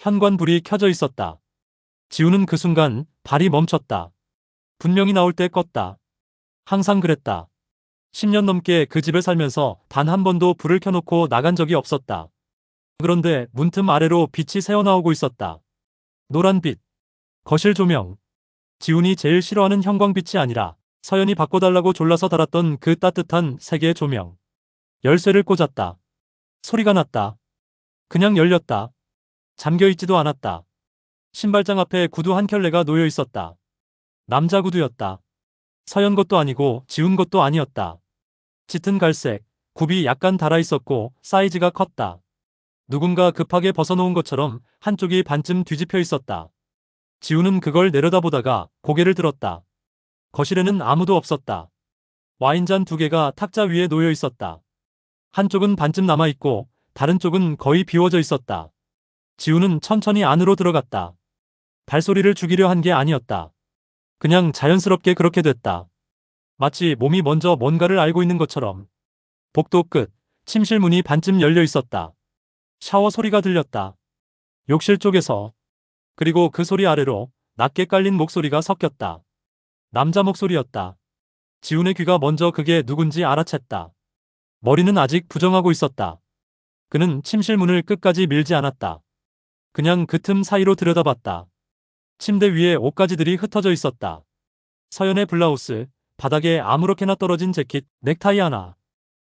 현관 불이 켜져 있었다. 지우는 그 순간 발이 멈췄다. 분명히 나올 때 껐다. 항상 그랬다. 10년 넘게 그 집에 살면서 단 한 번도 불을 켜놓고 나간 적이 없었다. 그런데 문틈 아래로 빛이 새어나오고 있었다. 노란빛. 거실 조명. 지훈이 제일 싫어하는 형광빛이 아니라 서연이 바꿔달라고 졸라서 달았던 그 따뜻한 세 개의 조명. 열쇠를 꽂았다. 소리가 났다. 그냥 열렸다. 잠겨있지도 않았다. 신발장 앞에 구두 한 켤레가 놓여 있었다. 남자 구두였다. 서연 것도 아니고 지훈 것도 아니었다. 짙은 갈색, 굽이 약간 달아있었고 사이즈가 컸다. 누군가 급하게 벗어놓은 것처럼 한쪽이 반쯤 뒤집혀 있었다. 지훈은 그걸 내려다보다가 고개를 들었다. 거실에는 아무도 없었다. 와인잔 2개가 탁자 위에 놓여 있었다. 한쪽은 반쯤 남아있고 다른 쪽은 거의 비워져 있었다. 지훈은 천천히 안으로 들어갔다. 발소리를 죽이려 한 게 아니었다. 그냥 자연스럽게 그렇게 됐다. 마치 몸이 먼저 뭔가를 알고 있는 것처럼. 복도 끝, 침실 문이 반쯤 열려 있었다. 샤워 소리가 들렸다. 욕실 쪽에서. 그리고 그 소리 아래로 낮게 깔린 목소리가 섞였다. 남자 목소리였다. 지훈의 귀가 먼저 그게 누군지 알아챘다. 머리는 아직 부정하고 있었다. 그는 침실 문을 끝까지 밀지 않았다. 그냥 그 틈 사이로 들여다봤다. 침대 위에 옷가지들이 흩어져 있었다. 서연의 블라우스, 바닥에 아무렇게나 떨어진 재킷, 넥타이 하나.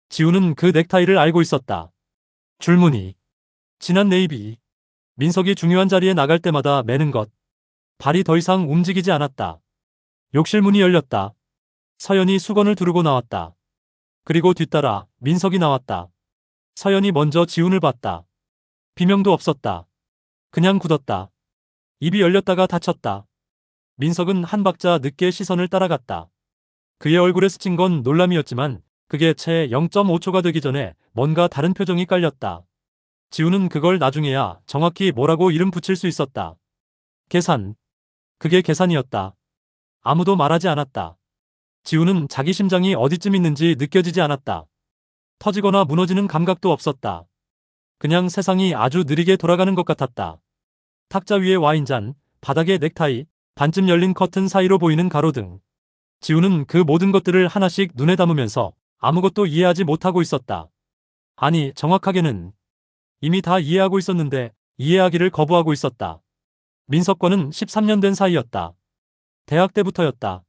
지훈은 그 넥타이를 알고 있었다. 줄무늬. 진한 네이비. 민석이 중요한 자리에 나갈 때마다 매는 것. 발이 더 이상 움직이지 않았다. 욕실 문이 열렸다. 서연이 수건을 두르고 나왔다. 그리고 뒤따라 민석이 나왔다. 서연이 먼저 지훈을 봤다. 비명도 없었다. 그냥 굳었다. 입이 열렸다가 닫혔다. 민석은 한 박자 늦게 시선을 따라갔다. 그의 얼굴에 스친 건 놀람이었지만 그게 채 0.5초가 되기 전에 뭔가 다른 표정이 깔렸다. 지훈은 그걸 나중에야 정확히 뭐라고 이름 붙일 수 있었다. 계산. 그게 계산이었다. 아무도 말하지 않았다. 지훈은 자기 심장이 어디쯤 있는지 느껴지지 않았다. 터지거나 무너지는 감각도 없었다. 그냥 세상이 아주 느리게 돌아가는 것 같았다. 탁자 위에 와인잔, 바닥에 넥타이, 반쯤 열린 커튼 사이로 보이는 가로등. 지훈은 그 모든 것들을 하나씩 눈에 담으면서 아무것도 이해하지 못하고 있었다. 아니, 정확하게는 이미 다 이해하고 있었는데 이해하기를 거부하고 있었다. 민석과는 13년 된 사이였다. 대학 때부터였다.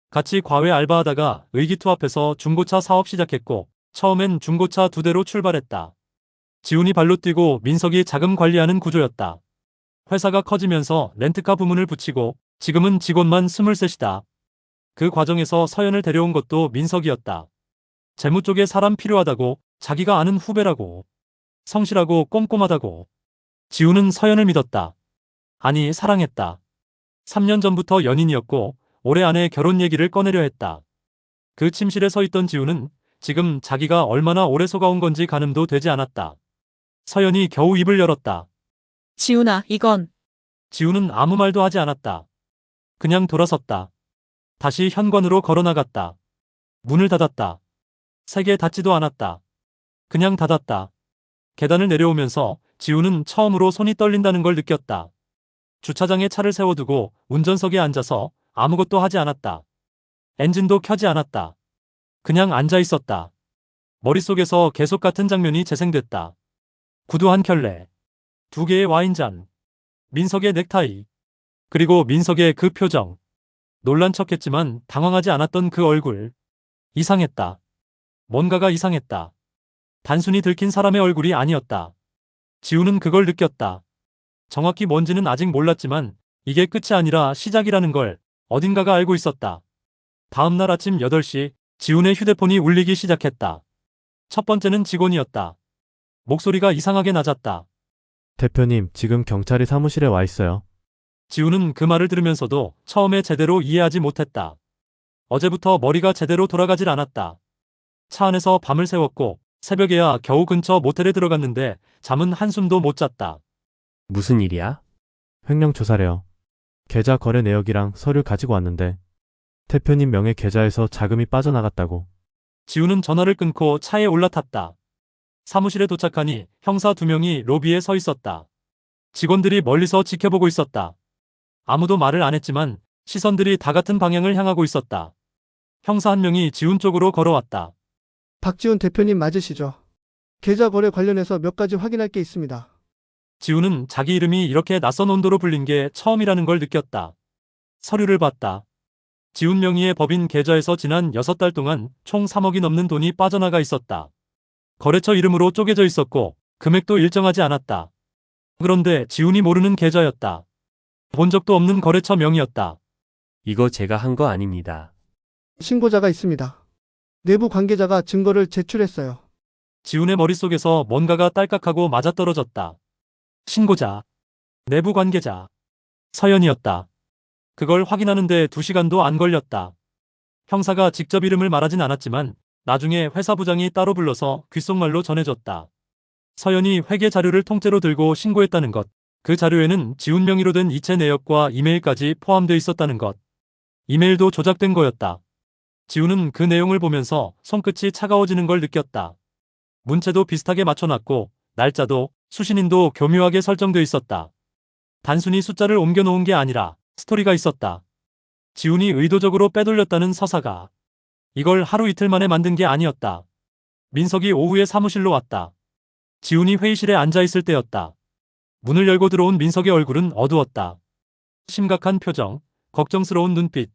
같이 과외 알바하다가 의기투합해서 중고차 사업 시작했고 처음엔 중고차 2대로 출발했다. 지훈이 발로 뛰고 민석이 자금 관리하는 구조였다. 회사가 커지면서 렌트카 부문을 붙이고 지금은 직원만 23이다. 그 과정에서 서연을 데려온 것도 민석이었다. 재무 쪽에 사람 필요하다고, 자기가 아는 후배라고, 성실하고 꼼꼼하다고. 지훈은 서연을 믿었다. 아니, 사랑했다. 3년 전부터 연인이었고 올해 안에 결혼 얘기를 꺼내려 했다. 그 침실에 서 있던 지훈은 지금 자기가 얼마나 오래 속아온 건지 가늠도 되지 않았다. 서연이 겨우 입을 열었다. 지훈아, 이건. 지훈은 아무 말도 하지 않았다. 그냥 돌아섰다. 다시 현관으로 걸어나갔다. 문을 닫았다. 세게 닫지도 않았다. 그냥 닫았다. 계단을 내려오면서 지훈은 처음으로 손이 떨린다는 걸 느꼈다. 주차장에 차를 세워두고 운전석에 앉아서 아무것도 하지 않았다. 엔진도 켜지 않았다. 그냥 앉아 있었다. 머릿속에서 계속 같은 장면이 재생됐다. 구두 한 켤레, 2개의 와인잔, 민석의 넥타이, 그리고 민석의 그 표정. 놀란 척했지만 당황하지 않았던 그 얼굴. 이상했다. 뭔가가 이상했다. 단순히 들킨 사람의 얼굴이 아니었다. 지훈은 그걸 느꼈다. 정확히 뭔지는 아직 몰랐지만 이게 끝이 아니라 시작이라는 걸 어딘가가 알고 있었다. 다음 날 아침 8시 지훈의 휴대폰이 울리기 시작했다. 첫 번째는 직원이었다. 목소리가 이상하게 낮았다. 대표님, 지금 경찰이 사무실에 와 있어요. 지훈은 그 말을 들으면서도 처음에 제대로 이해하지 못했다. 어제부터 머리가 제대로 돌아가질 않았다. 차 안에서 밤을 새웠고 새벽에야 겨우 근처 모텔에 들어갔는데 잠은 한숨도 못 잤다. 무슨 일이야? 횡령 조사래요. 계좌 거래 내역이랑 서류 가지고 왔는데 대표님 명의 계좌에서 자금이 빠져나갔다고. 지훈은 전화를 끊고 차에 올라탔다. 사무실에 도착하니 형사 2명이 로비에 서 있었다. 직원들이 멀리서 지켜보고 있었다. 아무도 말을 안 했지만 시선들이 다 같은 방향을 향하고 있었다. 형사 한 명이 지훈 쪽으로 걸어왔다. 박지훈 대표님 맞으시죠? 계좌 거래 관련해서 몇 가지 확인할 게 있습니다. 지훈은 자기 이름이 이렇게 낯선 온도로 불린 게 처음이라는 걸 느꼈다. 서류를 봤다. 지훈 명의의 법인 계좌에서 지난 6달 동안 총 3억이 넘는 돈이 빠져나가 있었다. 거래처 이름으로 쪼개져 있었고 금액도 일정하지 않았다. 그런데 지훈이 모르는 계좌였다. 본 적도 없는 거래처 명이었다. 이거 제가 한 거 아닙니다. 신고자가 있습니다. 내부 관계자가 증거를 제출했어요. 지훈의 머릿속에서 뭔가가 딸깍하고 맞아떨어졌다. 신고자, 내부 관계자, 서연이었다. 그걸 확인하는데 2시간도 안 걸렸다. 형사가 직접 이름을 말하진 않았지만 나중에 회사 부장이 따로 불러서 귓속말로 전해줬다. 서연이 회계 자료를 통째로 들고 신고했다는 것. 그 자료에는 지훈 명의로 된 이체 내역과 이메일까지 포함되어 있었다는 것. 이메일도 조작된 거였다. 지훈은 그 내용을 보면서 손끝이 차가워지는 걸 느꼈다. 문체도 비슷하게 맞춰놨고 날짜도 수신인도 교묘하게 설정돼 있었다. 단순히 숫자를 옮겨놓은 게 아니라 스토리가 있었다. 지훈이 의도적으로 빼돌렸다는 서사가. 이걸 하루 이틀 만에 만든 게 아니었다. 민석이 오후에 사무실로 왔다. 지훈이 회의실에 앉아있을 때였다. 문을 열고 들어온 민석의 얼굴은 어두웠다. 심각한 표정, 걱정스러운 눈빛.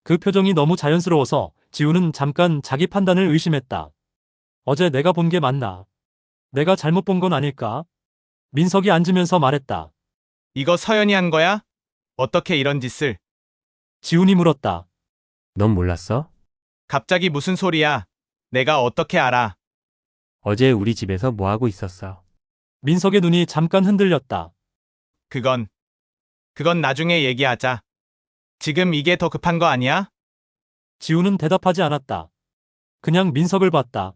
그 표정이 너무 자연스러워서 지훈은 잠깐 자기 판단을 의심했다. 어제 내가 본 게 맞나? 내가 잘못 본 건 아닐까? 민석이 앉으면서 말했다. 이거 서연이 한 거야? 어떻게 이런 짓을? 지훈이 물었다. 넌 몰랐어? 갑자기 무슨 소리야? 내가 어떻게 알아? 어제 우리 집에서 뭐 하고 있었어? 민석의 눈이 잠깐 흔들렸다. 그건 나중에 얘기하자. 지금 이게 더 급한 거 아니야? 지훈은 대답하지 않았다. 그냥 민석을 봤다.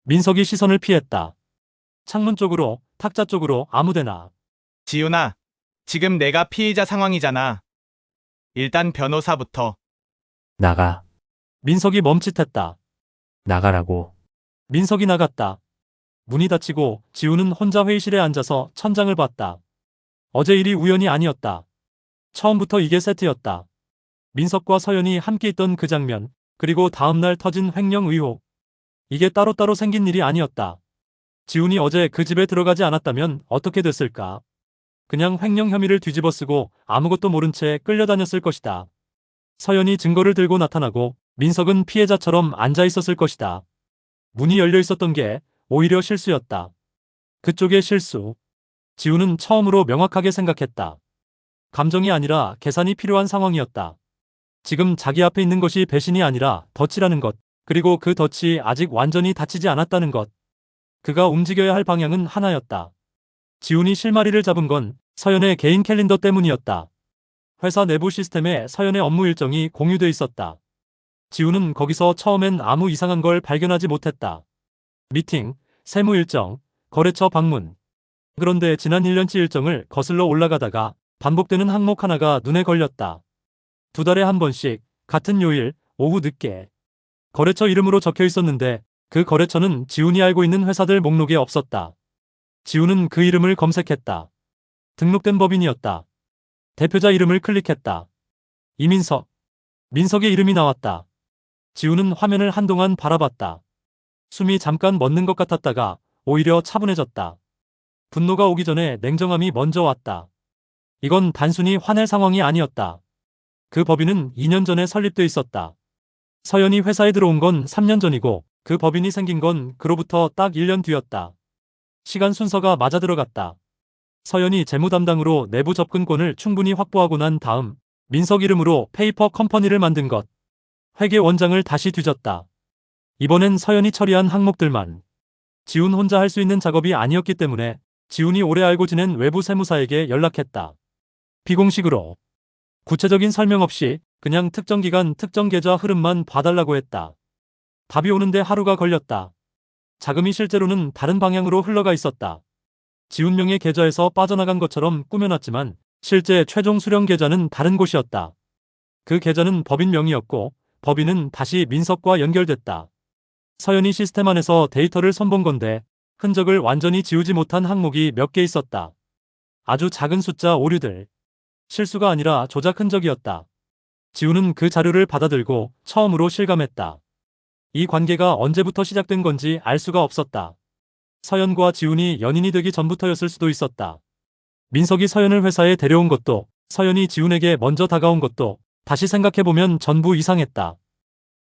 민석이 시선을 피했다. 창문 쪽으로, 탁자 쪽으로, 아무데나. 지훈아, 지금 내가 피의자 상황이잖아. 일단 변호사부터. 나가. 민석이 멈칫했다. 나가라고. 민석이 나갔다. 문이 닫히고 지훈은 혼자 회의실에 앉아서 천장을 봤다. 어제 일이 우연이 아니었다. 처음부터 이게 세트였다. 민석과 서연이 함께 있던 그 장면, 그리고 다음날 터진 횡령 의혹. 이게 따로따로 생긴 일이 아니었다. 지훈이 어제 그 집에 들어가지 않았다면 어떻게 됐을까? 그냥 횡령 혐의를 뒤집어쓰고 아무것도 모른 채 끌려다녔을 것이다. 서연이 증거를 들고 나타나고 민석은 피해자처럼 앉아 있었을 것이다. 문이 열려 있었던 게 오히려 실수였다. 그쪽의 실수. 지훈은 처음으로 명확하게 생각했다. 감정이 아니라 계산이 필요한 상황이었다. 지금 자기 앞에 있는 것이 배신이 아니라 덫이라는 것, 그리고 그 덫이 아직 완전히 닫히지 않았다는 것. 그가 움직여야 할 방향은 하나였다. 지훈이 실마리를 잡은 건 서연의 개인 캘린더 때문이었다. 회사 내부 시스템에 서연의 업무 일정이 공유돼 있었다. 지훈은 거기서 처음엔 아무 이상한 걸 발견하지 못했다. 미팅, 세무 일정, 거래처 방문. 그런데 지난 1년치 일정을 거슬러 올라가다가 반복되는 항목 하나가 눈에 걸렸다. 2달에 한 번씩 같은 요일 오후 늦게 거래처 이름으로 적혀 있었는데 그 거래처는 지훈이 알고 있는 회사들 목록에 없었다. 지훈은 그 이름을 검색했다. 등록된 법인이었다. 대표자 이름을 클릭했다. 이민석. 민석의 이름이 나왔다. 지훈은 화면을 한동안 바라봤다. 숨이 잠깐 멎는 것 같았다가 오히려 차분해졌다. 분노가 오기 전에 냉정함이 먼저 왔다. 이건 단순히 화낼 상황이 아니었다. 그 법인은 2년 전에 설립돼 있었다. 서연이 회사에 들어온 건 3년 전이고 그 법인이 생긴 건 그로부터 딱 1년 뒤였다. 시간 순서가 맞아들어갔다. 서연이 재무 담당으로 내부 접근권을 충분히 확보하고 난 다음 민석 이름으로 페이퍼 컴퍼니를 만든 것. 회계 원장을 다시 뒤졌다. 이번엔 서연이 처리한 항목들만. 지훈 혼자 할 수 있는 작업이 아니었기 때문에 지훈이 오래 알고 지낸 외부 세무사에게 연락했다. 비공식으로. 구체적인 설명 없이 그냥 특정 기간 특정 계좌 흐름만 봐달라고 했다. 답이 오는데 하루가 걸렸다. 자금이 실제로는 다른 방향으로 흘러가 있었다. 지훈 명의 계좌에서 빠져나간 것처럼 꾸며놨지만 실제 최종 수령 계좌는 다른 곳이었다. 그 계좌는 법인 명의였고 법인은 다시 민석과 연결됐다. 서연이 시스템 안에서 데이터를 선본 건데 흔적을 완전히 지우지 못한 항목이 몇 개 있었다. 아주 작은 숫자 오류들. 실수가 아니라 조작 흔적이었다. 지우는 그 자료를 받아들고 처음으로 실감했다. 이 관계가 언제부터 시작된 건지 알 수가 없었다. 서연과 지훈이 연인이 되기 전부터였을 수도 있었다. 민석이 서연을 회사에 데려온 것도, 서연이 지훈에게 먼저 다가온 것도 다시 생각해보면 전부 이상했다.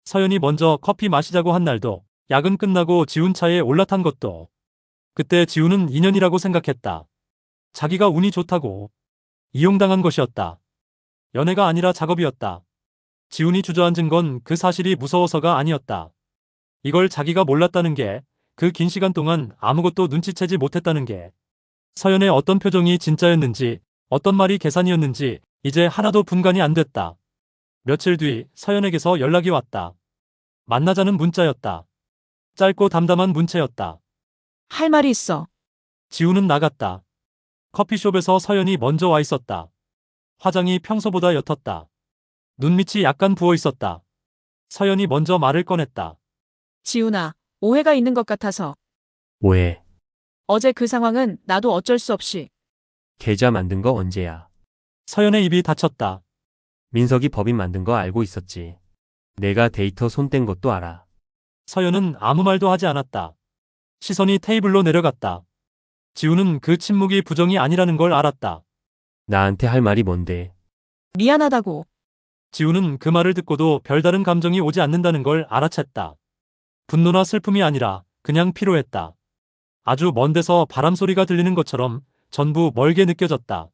서연이 먼저 커피 마시자고 한 날도, 야근 끝나고 지훈 차에 올라탄 것도. 그때 지훈은 인연이라고 생각했다. 자기가 운이 좋다고. 이용당한 것이었다. 연애가 아니라 작업이었다. 지훈이 주저앉은 건 그 사실이 무서워서가 아니었다. 이걸 자기가 몰랐다는 게, 그 긴 시간 동안 아무것도 눈치채지 못했다는 게, 서연의 어떤 표정이 진짜였는지, 어떤 말이 계산이었는지 이제 하나도 분간이 안 됐다. 며칠 뒤 서연에게서 연락이 왔다. 만나자는 문자였다. 짧고 담담한 문체였다. 할 말이 있어. 지우는 나갔다. 커피숍에서 서연이 먼저 와 있었다. 화장이 평소보다 옅었다. 눈밑이 약간 부어 있었다. 서연이 먼저 말을 꺼냈다. 지훈아, 오해가 있는 것 같아서. 오해. 어제 그 상황은 나도 어쩔 수 없이. 계좌 만든 거 언제야? 서연의 입이 닫혔다. 민석이 법인 만든 거 알고 있었지. 내가 데이터 손뗀 것도 알아. 서연은 아무 말도 하지 않았다. 시선이 테이블로 내려갔다. 지우는 그 침묵이 부정이 아니라는 걸 알았다. 나한테 할 말이 뭔데? 미안하다고. 지우는 그 말을 듣고도 별다른 감정이 오지 않는다는 걸 알아챘다. 분노나 슬픔이 아니라 그냥 피로했다. 아주 먼 데서 바람 소리가 들리는 것처럼 전부 멀게 느껴졌다.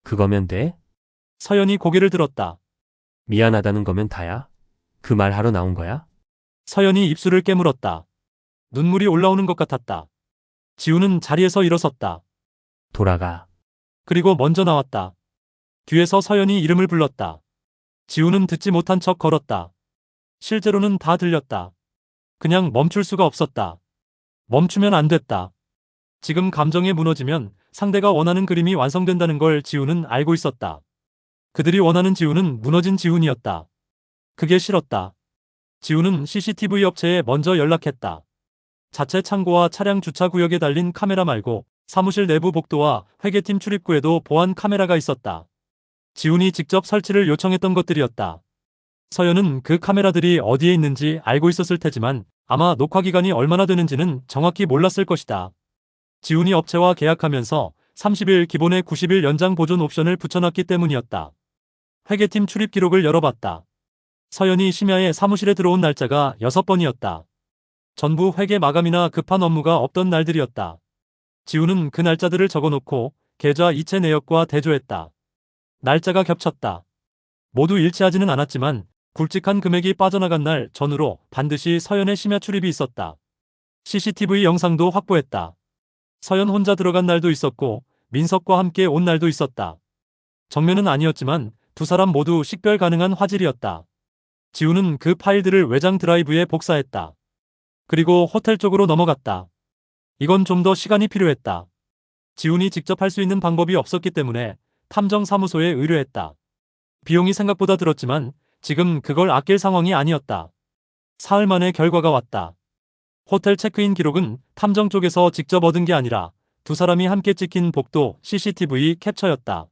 그거면 돼? 서연이 고개를 들었다. 미안하다는 거면 다야? 그 말 하러 나온 거야? 서연이 입술을 깨물었다. 눈물이 올라오는 것 같았다. 지우는 자리에서 일어섰다. 돌아가. 그리고 먼저 나왔다. 뒤에서 서연이 이름을 불렀다. 지우는 듣지 못한 척 걸었다. 실제로는 다 들렸다. 그냥 멈출 수가 없었다. 멈추면 안 됐다. 지금 감정에 무너지면 상대가 원하는 그림이 완성된다는 걸 지우는 알고 있었다. 그들이 원하는 지우는 무너진 지훈이었다. 그게 싫었다. 지우는 CCTV 업체에 먼저 연락했다. 자체 창고와 차량 주차 구역에 달린 카메라 말고 사무실 내부 복도와 회계팀 출입구에도 보안 카메라가 있었다. 지훈이 직접 설치를 요청했던 것들이었다. 서연은 그 카메라들이 어디에 있는지 알고 있었을 테지만 아마 녹화 기간이 얼마나 되는지는 정확히 몰랐을 것이다. 지훈이 업체와 계약하면서 30일 기본에 90일 연장 보존 옵션을 붙여놨기 때문이었다. 회계팀 출입 기록을 열어봤다. 서연이 심야에 사무실에 들어온 날짜가 6번이었다. 전부 회계 마감이나 급한 업무가 없던 날들이었다. 지우는 그 날짜들을 적어놓고 계좌 이체 내역과 대조했다. 날짜가 겹쳤다. 모두 일치하지는 않았지만 굵직한 금액이 빠져나간 날 전후로 반드시 서연의 심야 출입이 있었다. CCTV 영상도 확보했다. 서연 혼자 들어간 날도 있었고 민석과 함께 온 날도 있었다. 정면은 아니었지만 두 사람 모두 식별 가능한 화질이었다. 지우는 그 파일들을 외장 드라이브에 복사했다. 그리고 호텔 쪽으로 넘어갔다. 이건 좀 더 시간이 필요했다. 지훈이 직접 할 수 있는 방법이 없었기 때문에 탐정사무소에 의뢰했다. 비용이 생각보다 들었지만 지금 그걸 아낄 상황이 아니었다. 사흘 만에 결과가 왔다. 호텔 체크인 기록은 탐정 쪽에서 직접 얻은 게 아니라 두 사람이 함께 찍힌 복도 CCTV 캡처였다.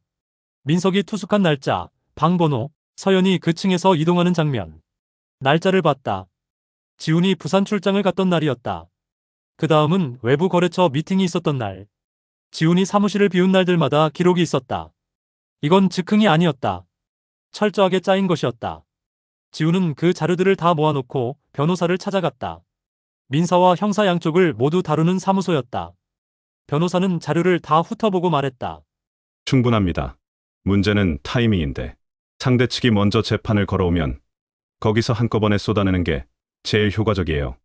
민석이 투숙한 날짜, 방 번호, 서연이 그 층에서 이동하는 장면. 날짜를 봤다. 지훈이 부산 출장을 갔던 날이었다. 그 다음은 외부 거래처 미팅이 있었던 날. 지훈이 사무실을 비운 날들마다 기록이 있었다. 이건 즉흥이 아니었다. 철저하게 짜인 것이었다. 지훈은 그 자료들을 다 모아놓고 변호사를 찾아갔다. 민사와 형사 양쪽을 모두 다루는 사무소였다. 변호사는 자료를 다 훑어보고 말했다. 충분합니다. 문제는 타이밍인데 상대 측이 먼저 재판을 걸어오면 거기서 한꺼번에 쏟아내는 게 제일 효과적이에요.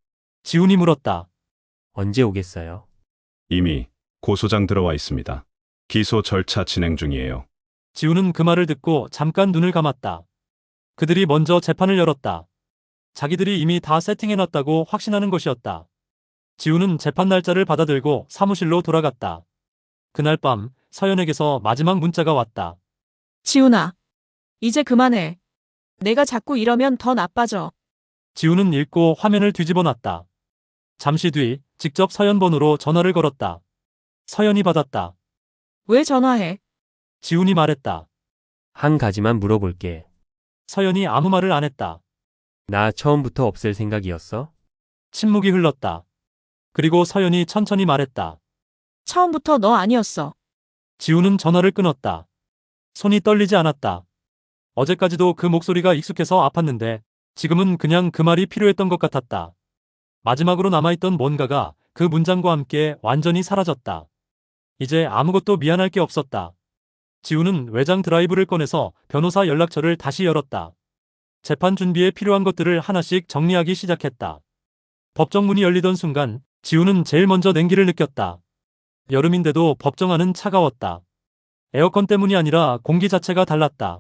지훈이 물었다. 언제 오겠어요? 이미 고소장 들어와 있습니다. 기소 절차 진행 중이에요. 지훈은 그 말을 듣고 잠깐 눈을 감았다. 그들이 먼저 재판을 열었다. 자기들이 이미 다 세팅해놨다고 확신하는 것이었다. 지훈은 재판 날짜를 받아들고 사무실로 돌아갔다. 그날 밤 서연에게서 마지막 문자가 왔다. 지훈아, 이제 그만해. 내가 자꾸 이러면 더 나빠져. 지훈은 읽고 화면을 뒤집어 놨다. 잠시 뒤 직접 서연 번호로 전화를 걸었다. 서연이 받았다. 왜 전화해? 지훈이 말했다. 한 가지만 물어볼게. 서연이 아무 말을 안 했다. 나 처음부터 없앨 생각이었어? 침묵이 흘렀다. 그리고 서연이 천천히 말했다. 처음부터 너 아니었어. 지훈은 전화를 끊었다. 손이 떨리지 않았다. 어제까지도 그 목소리가 익숙해서 아팠는데 지금은 그냥 그 말이 필요했던 것 같았다. 마지막으로 남아있던 뭔가가 그 문장과 함께 완전히 사라졌다. 이제 아무것도 미안할 게 없었다. 지훈은 외장 드라이브를 꺼내서 변호사 연락처를 다시 열었다. 재판 준비에 필요한 것들을 하나씩 정리하기 시작했다. 법정 문이 열리던 순간 지훈은 제일 먼저 냉기를 느꼈다. 여름인데도 법정 안은 차가웠다. 에어컨 때문이 아니라 공기 자체가 달랐다.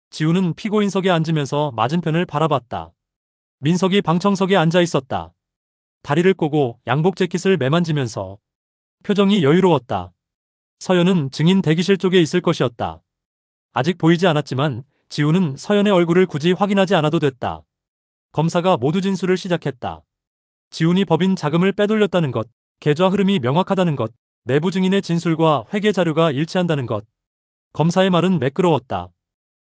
지훈은 피고인석에 앉으면서 맞은편을 바라봤다. 민석이 방청석에 앉아 있었다. 다리를 꼬고 양복 재킷을 매만지면서 표정이 여유로웠다. 서연은 증인 대기실 쪽에 있을 것이었다. 아직 보이지 않았지만 지훈은 서연의 얼굴을 굳이 확인하지 않아도 됐다. 검사가 모두 진술을 시작했다. 지훈이 법인 자금을 빼돌렸다는 것, 계좌 흐름이 명확하다는 것, 내부 증인의 진술과 회계 자료가 일치한다는 것. 검사의 말은 매끄러웠다.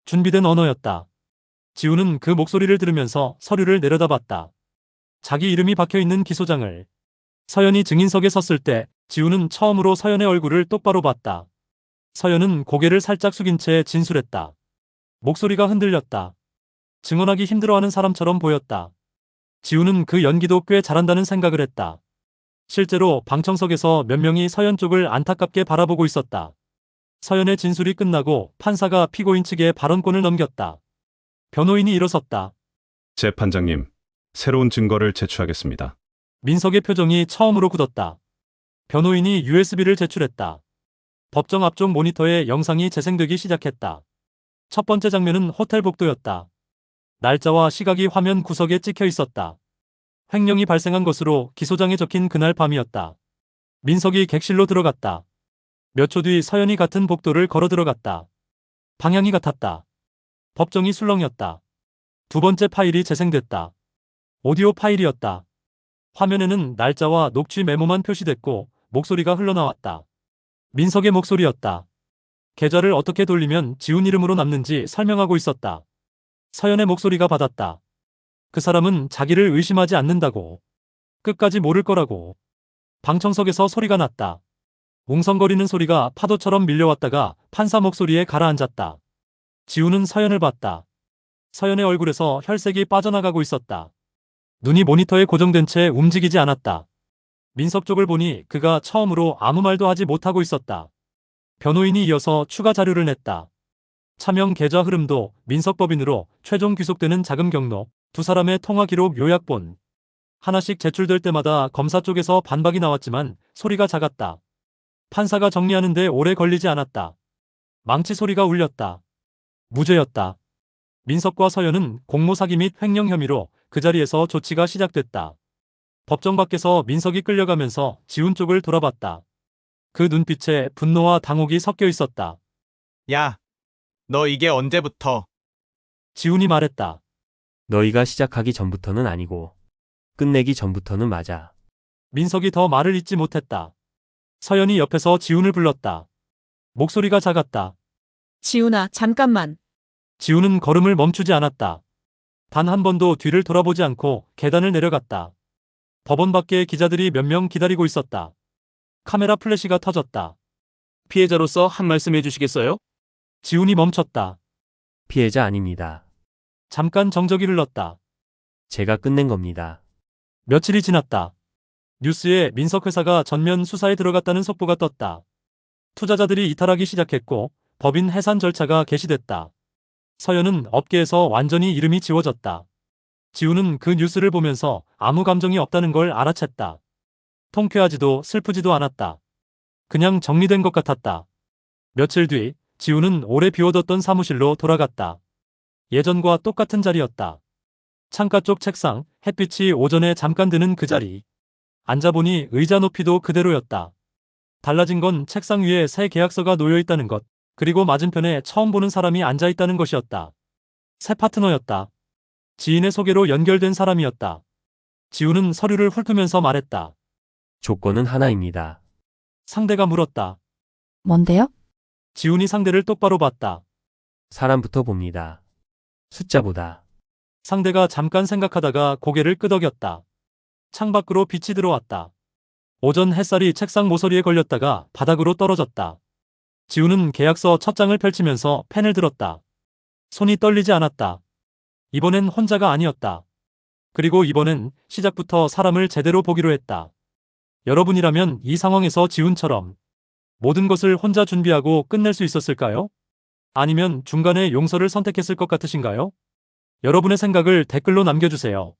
준비된 언어였다. 지훈은 그 목소리를 들으면서 서류를 내려다봤다. 자기 이름이 박혀있는 기소장을. 서연이 증인석에 섰을 때 지훈은 처음으로 서연의 얼굴을 똑바로 봤다. 서연은 고개를 살짝 숙인 채 진술했다. 목소리가 흔들렸다. 증언하기 힘들어하는 사람처럼 보였다. 지훈은 그 연기도 꽤 잘한다는 생각을 했다. 실제로 방청석에서 몇 명이 서연 쪽을 안타깝게 바라보고 있었다. 서연의 진술이 끝나고 판사가 피고인 측에 발언권을 넘겼다. 변호인이 일어섰다. 재판장님, 새로운 증거를 제출하겠습니다. 민석의 표정이 처음으로 굳었다. 변호인이 USB를 제출했다. 법정 앞쪽 모니터에 영상이 재생되기 시작했다. 첫 번째 장면은 호텔 복도였다. 날짜와 시각이 화면 구석에 찍혀 있었다. 횡령이 발생한 것으로 기소장에 적힌 그날 밤이었다. 민석이 객실로 들어갔다. 몇 초 뒤 서연이 같은 복도를 걸어 들어갔다. 방향이 같았다. 법정이 술렁였다. 두 번째 파일이 재생됐다. 오디오 파일이었다. 화면에는 날짜와 녹취 메모만 표시됐고 목소리가 흘러나왔다. 민석의 목소리였다. 계좌를 어떻게 돌리면 지훈 이름으로 남는지 설명하고 있었다. 서연의 목소리가 받았다. 그 사람은 자기를 의심하지 않는다고. 끝까지 모를 거라고. 방청석에서 소리가 났다. 웅성거리는 소리가 파도처럼 밀려왔다가 판사 목소리에 가라앉았다. 지훈은 서연을 봤다. 서연의 얼굴에서 혈색이 빠져나가고 있었다. 눈이 모니터에 고정된 채 움직이지 않았다. 민석 쪽을 보니 그가 처음으로 아무 말도 하지 못하고 있었다. 변호인이 이어서 추가 자료를 냈다. 차명 계좌 흐름도 민석 법인으로 최종 귀속되는 자금 경로, 두 사람의 통화 기록 요약본. 하나씩 제출될 때마다 검사 쪽에서 반박이 나왔지만 소리가 작았다. 판사가 정리하는데 오래 걸리지 않았다. 망치 소리가 울렸다. 무죄였다. 민석과 서연은 공모 사기 및 횡령 혐의로 그 자리에서 조치가 시작됐다. 법정 밖에서 민석이 끌려가면서 지훈 쪽을 돌아봤다. 그 눈빛에 분노와 당혹이 섞여 있었다. 야, 너 이게 언제부터? 지훈이 말했다. 너희가 시작하기 전부터는 아니고 끝내기 전부터는 맞아. 민석이 더 말을 잇지 못했다. 서연이 옆에서 지훈을 불렀다. 목소리가 작았다. 지훈아, 잠깐만. 지훈은 걸음을 멈추지 않았다. 단 한 번도 뒤를 돌아보지 않고 계단을 내려갔다. 법원 밖에 기자들이 몇 명 기다리고 있었다. 카메라 플래시가 터졌다. 피해자로서 한 말씀 해주시겠어요? 지훈이 멈췄다. 피해자 아닙니다. 잠깐 정적이 흘렀다. 제가 끝낸 겁니다. 며칠이 지났다. 뉴스에 민석 회사가 전면 수사에 들어갔다는 속보가 떴다. 투자자들이 이탈하기 시작했고 법인 해산 절차가 개시됐다. 서연은 업계에서 완전히 이름이 지워졌다. 지훈은 그 뉴스를 보면서 아무 감정이 없다는 걸 알아챘다. 통쾌하지도 슬프지도 않았다. 그냥 정리된 것 같았다. 며칠 뒤 지훈은 오래 비워뒀던 사무실로 돌아갔다. 예전과 똑같은 자리였다. 창가 쪽 책상, 햇빛이 오전에 잠깐 드는 그 자리. 앉아보니 의자 높이도 그대로였다. 달라진 건 책상 위에 새 계약서가 놓여 있다는 것, 그리고 맞은편에 처음 보는 사람이 앉아 있다는 것이었다. 새 파트너였다. 지인의 소개로 연결된 사람이었다. 지훈은 서류를 훑으면서 말했다. 조건은 하나입니다. 상대가 물었다. 뭔데요? 지훈이 상대를 똑바로 봤다. 사람부터 봅니다. 숫자보다. 상대가 잠깐 생각하다가 고개를 끄덕였다. 창밖으로 빛이 들어왔다. 오전 햇살이 책상 모서리에 걸렸다가 바닥으로 떨어졌다. 지훈은 계약서 첫 장을 펼치면서 펜을 들었다. 손이 떨리지 않았다. 이번엔 혼자가 아니었다. 그리고 이번엔 시작부터 사람을 제대로 보기로 했다. 여러분이라면 이 상황에서 지훈처럼 모든 것을 혼자 준비하고 끝낼 수 있었을까요? 아니면 중간에 용서를 선택했을 것 같으신가요? 여러분의 생각을 댓글로 남겨주세요.